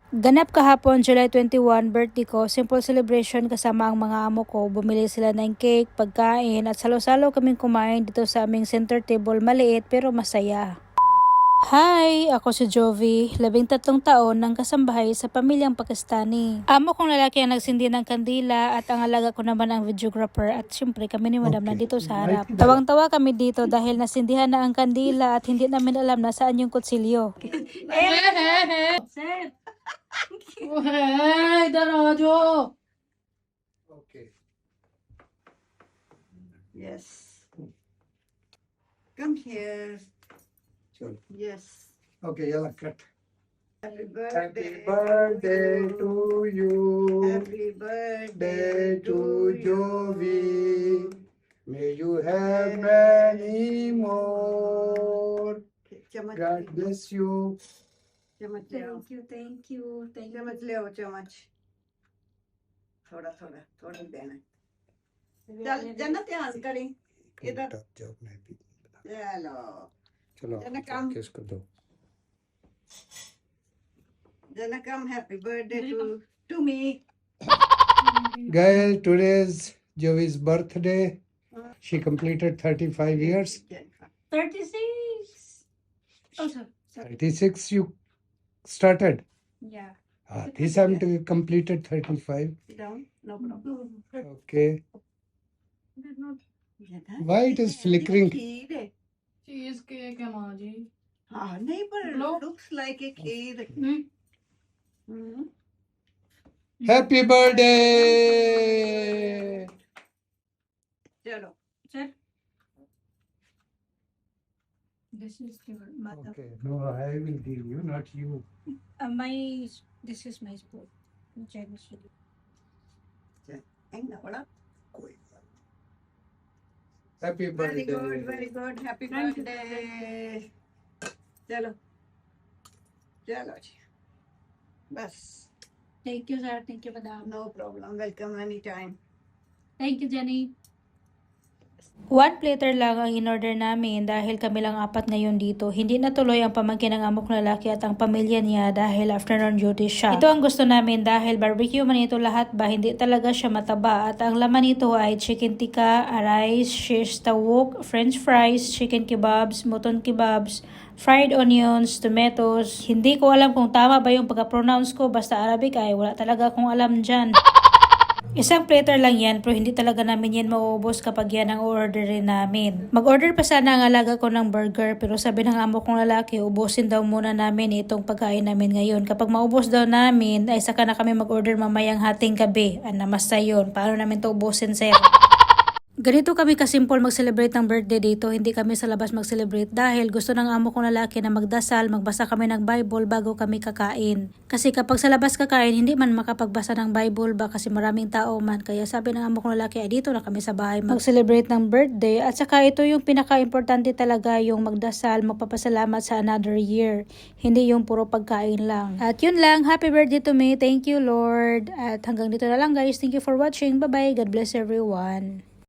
Ganap kahapon, July 21, birthday ko. Simple celebration kasama ang mga amo ko. Bumili sila ng cake, pagkain at salo-salo kaming kumain dito sa aming center table. Maliit pero masaya. Hi! Ako si Jovi, 13 taon ng kasambahay sa pamilyang Pakistani. Amo kong lalaki ang nagsindi ng kandila at ang alaga ko naman ang videographer at syempre kami ni Madam nandito sa harap. Tawang-tawa kami dito dahil nasindihan na ang kandila at hindi namin alam na saan yung kutsilyo. Okay. Yes. Come here. Sure. Yes. Okay, yalla cut. Happy Happy birthday. birthday to you. Happy birthday Day to Jovi. May you have many more. चम्मच God bless you. चम्मच ले आओ Thank you. चम्मच ले आओ चम्मच थोड़ा थोड़ा थोड़ा देना चल जन्नत ध्यान करी इधर जॉब में भी चलो चलो जना काम किसको दो जना come happy birthday to me. Gail, today's Jovi's birthday. She completed 35 years. 36. Oh, sorry. 36 you started. Yeah. This time to completed 35. Sit down, no problem. Okay. Why it is flickering? खीर है चीज केक है माँ जी हाँ नहीं पर लो। looks like a kheer Happy birthday! चलो This is your mother. Okay, no, I will give you, not you. This is my spoon. ऐना बड़ा Happy very birthday. good happy Thank you. birthday चलो चलो जी बस Thank you, sir. Thank you, Madam. no problem welcome anytime. Thank you, Jenny. One platter lang ang in-order namin dahil kami lang apat ngayon dito. Hindi natuloy ang pamangkin ng amo kong lalaki at ang pamilya niya dahil afternoon duty siya. Ito ang gusto namin dahil barbecue man ito lahat ba, hindi talaga siya mataba. At ang laman nito ay chicken tikka, rice, shish tawuk, french fries, chicken kebabs, mutton kebabs, fried onions, tomatoes. Hindi ko alam kung tama ba yung pagka-pronounce ko, basta Arabic ay wala talaga akong alam dyan. Isang platter lang yan pero hindi talaga namin yan mauubos kapag yan ang orderin namin. Mag-order pa sana ang alaga ko ng burger pero sabi ng amo kong lalaki ubusin daw muna namin itong pagkain namin ngayon. Kapag maubos daw namin ay saka na kami mag-order mamayang hating gabi. Namasta yun. Paano namin to ubusin, sir? Ganito kami kasimple mag-celebrate ng birthday dito, hindi kami sa labas mag-celebrate dahil gusto ng amo kong lalaki na magdasal, magbasa kami ng Bible bago kami kakain. Kasi kapag sa labas kakain, hindi man makapagbasa ng Bible ba kasi maraming tao man. Kaya sabi ng amo kong lalaki, ay dito na kami sa bahay mag-celebrate ng birthday. At saka ito yung pinaka-importante talaga, yung magdasal, magpapasalamat sa another year. Hindi yung puro pagkain lang. At yun lang, happy birthday to me. Thank you, Lord. At hanggang dito na lang guys. Thank you for watching. Bye-bye. God bless everyone.